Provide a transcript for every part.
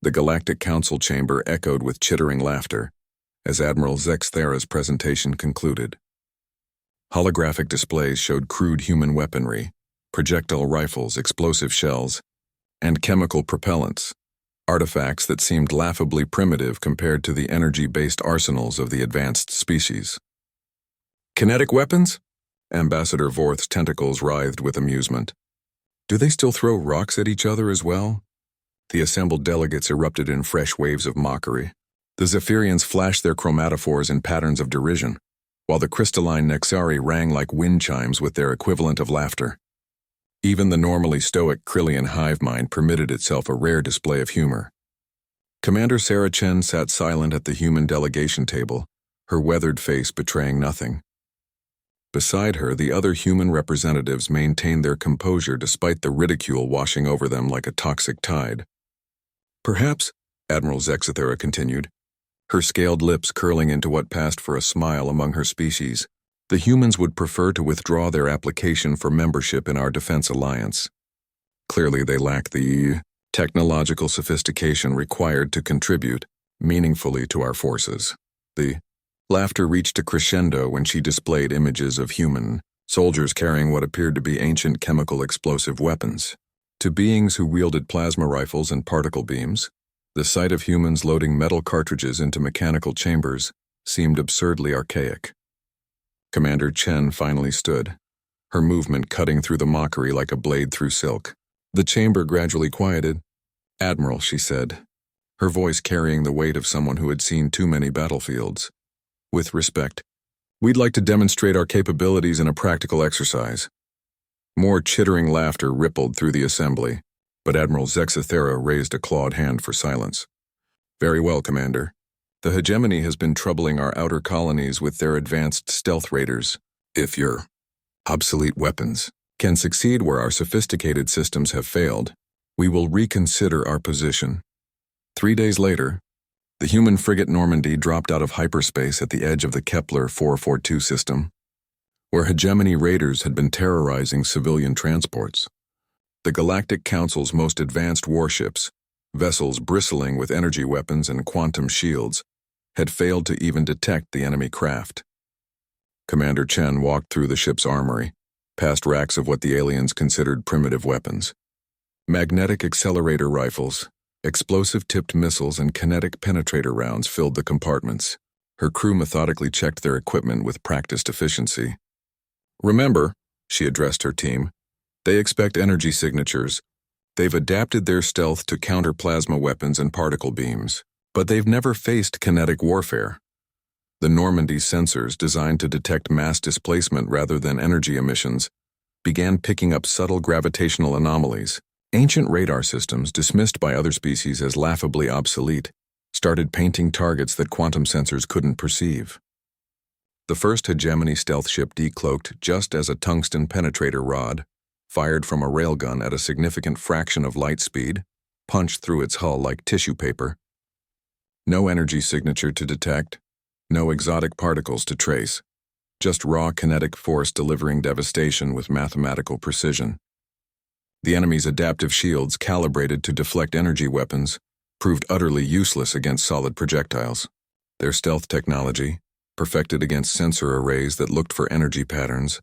The Galactic Council chamber echoed with chittering laughter as Admiral Zexthera's presentation concluded. Holographic displays showed crude human weaponry, projectile rifles, explosive shells, and chemical propellants, artifacts that seemed laughably primitive compared to the energy-based arsenals of the advanced species. Kinetic weapons? Ambassador Vorth's tentacles writhed with amusement. Do they still throw rocks at each other as well? The assembled delegates erupted in fresh waves of mockery. The Zephyrians flashed their chromatophores in patterns of derision, while the crystalline Nexari rang like wind chimes with their equivalent of laughter. Even the normally stoic Krillian hive mind permitted itself a rare display of humor. Commander Sarah Chen sat silent at the human delegation table, her weathered face betraying nothing. Beside her, the other human representatives maintained their composure despite the ridicule washing over them like a toxic tide. Perhaps, Admiral Zexthera continued, her scaled lips curling into what passed for a smile among her species, the humans would prefer to withdraw their application for membership in our defense alliance. Clearly they lack the technological sophistication required to contribute meaningfully to our forces. The laughter reached a crescendo when she displayed images of human soldiers carrying what appeared to be ancient chemical explosive weapons. To beings who wielded plasma rifles and particle beams, the sight of humans loading metal cartridges into mechanical chambers seemed absurdly archaic. Commander Chen finally stood, her movement cutting through the mockery like a blade through silk. The chamber gradually quieted. "Admiral," she said, her voice carrying the weight of someone who had seen too many battlefields. "With respect, we'd like to demonstrate our capabilities in a practical exercise." More chittering laughter rippled through the assembly, but Admiral Zexthera raised a clawed hand for silence. "Very well, Commander. The hegemony has been troubling our outer colonies with their advanced stealth raiders. If your obsolete weapons can succeed where our sophisticated systems have failed, we will reconsider our position." 3 days later, the human frigate Normandy dropped out of hyperspace at the edge of the Kepler 442 system, where hegemony raiders had been terrorizing civilian transports. The Galactic Council's most advanced warships, vessels bristling with energy weapons and quantum shields, had failed to even detect the enemy craft. Commander Chen walked through the ship's armory, past racks of what the aliens considered primitive weapons. Magnetic accelerator rifles, explosive-tipped missiles, and kinetic penetrator rounds filled the compartments. Her crew methodically checked their equipment with practiced efficiency. "Remember," she addressed her team, "they expect energy signatures. They've adapted their stealth to counter plasma weapons and particle beams, but they've never faced kinetic warfare. The Normandy sensors, designed to detect mass displacement rather than energy emissions, began picking up subtle gravitational anomalies. Ancient radar systems, dismissed by other species as laughably obsolete, started painting targets that quantum sensors couldn't perceive. The first hegemony stealth ship decloaked just as a tungsten penetrator rod, fired from a railgun at a significant fraction of light speed, punched through its hull like tissue paper. No energy signature to detect, no exotic particles to trace, just raw kinetic force delivering devastation with mathematical precision. The enemy's adaptive shields, calibrated to deflect energy weapons, proved utterly useless against solid projectiles. Their stealth technology, perfected against sensor arrays that looked for energy patterns,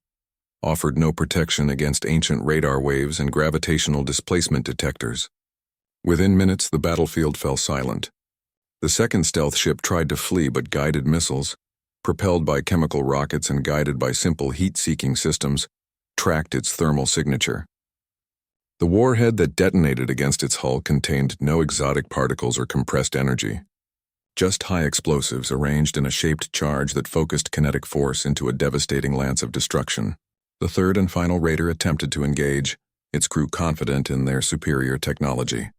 offered no protection against ancient radar waves and gravitational displacement detectors. Within minutes, the battlefield fell silent. The second stealth ship tried to flee, but guided missiles, propelled by chemical rockets and guided by simple heat-seeking systems, tracked its thermal signature. The warhead that detonated against its hull contained no exotic particles or compressed energy, just high explosives arranged in a shaped charge that focused kinetic force into a devastating lance of destruction. The third and final raider attempted to engage, its crew confident in their superior technology.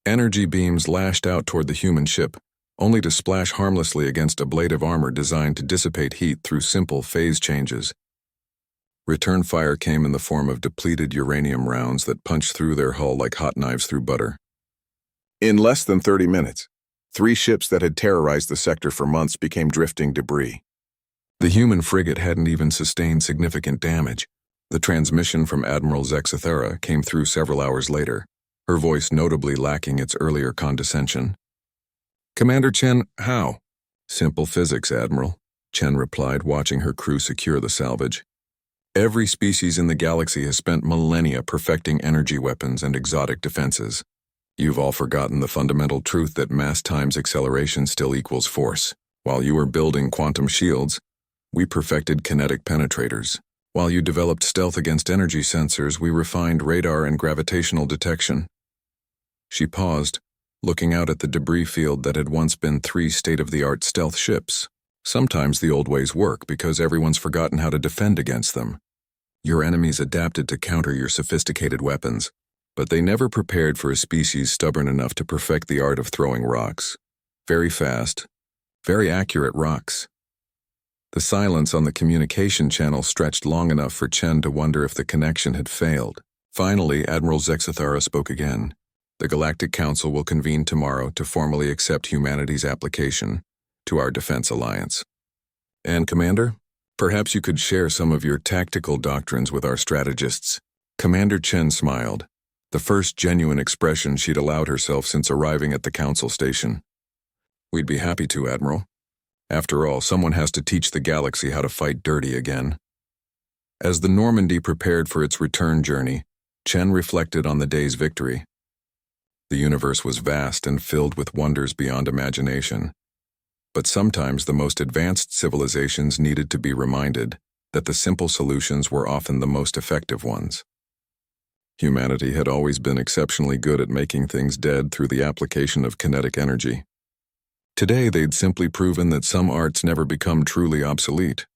Energy beams lashed out toward the human ship, only to splash harmlessly against a blade of armor designed to dissipate heat through simple phase changes. Return fire came in the form of depleted uranium rounds that punched through their hull like hot knives through butter. In less than 30 minutes, 3 ships that had terrorized the sector for months became drifting debris. The human frigate hadn't even sustained significant damage. The transmission from Admiral Zexthera came through several hours later, her voice notably lacking its earlier condescension. "Commander Chen, how?" "Simple physics, Admiral," Chen replied, watching her crew secure the salvage. "Every species in the galaxy has spent millennia perfecting energy weapons and exotic defenses. You've all forgotten the fundamental truth that mass times acceleration still equals force. While you were building quantum shields, we perfected kinetic penetrators. While you developed stealth against energy sensors, we refined radar and gravitational detection." She paused, looking out at the debris field that had once been 3 state-of-the-art stealth ships. "Sometimes the old ways work because everyone's forgotten how to defend against them. Your enemies adapted to counter your sophisticated weapons, but they never prepared for a species stubborn enough to perfect the art of throwing rocks. Very fast, very accurate rocks." The silence on the communication channel stretched long enough for Chen to wonder if the connection had failed. Finally, Admiral Zexathara spoke again. "The Galactic Council will convene tomorrow to formally accept humanity's application to our defense alliance. And, Commander, perhaps you could share some of your tactical doctrines with our strategists." Commander Chen smiled, the first genuine expression she'd allowed herself since arriving at the Council station. "We'd be happy to, Admiral. After all, someone has to teach the galaxy how to fight dirty again." As the Normandy prepared for its return journey, Chen reflected on the day's victory. The universe was vast and filled with wonders beyond imagination. But sometimes the most advanced civilizations needed to be reminded that the simple solutions were often the most effective ones. Humanity had always been exceptionally good at making things dead through the application of kinetic energy. Today they'd simply proven that some arts never become truly obsolete.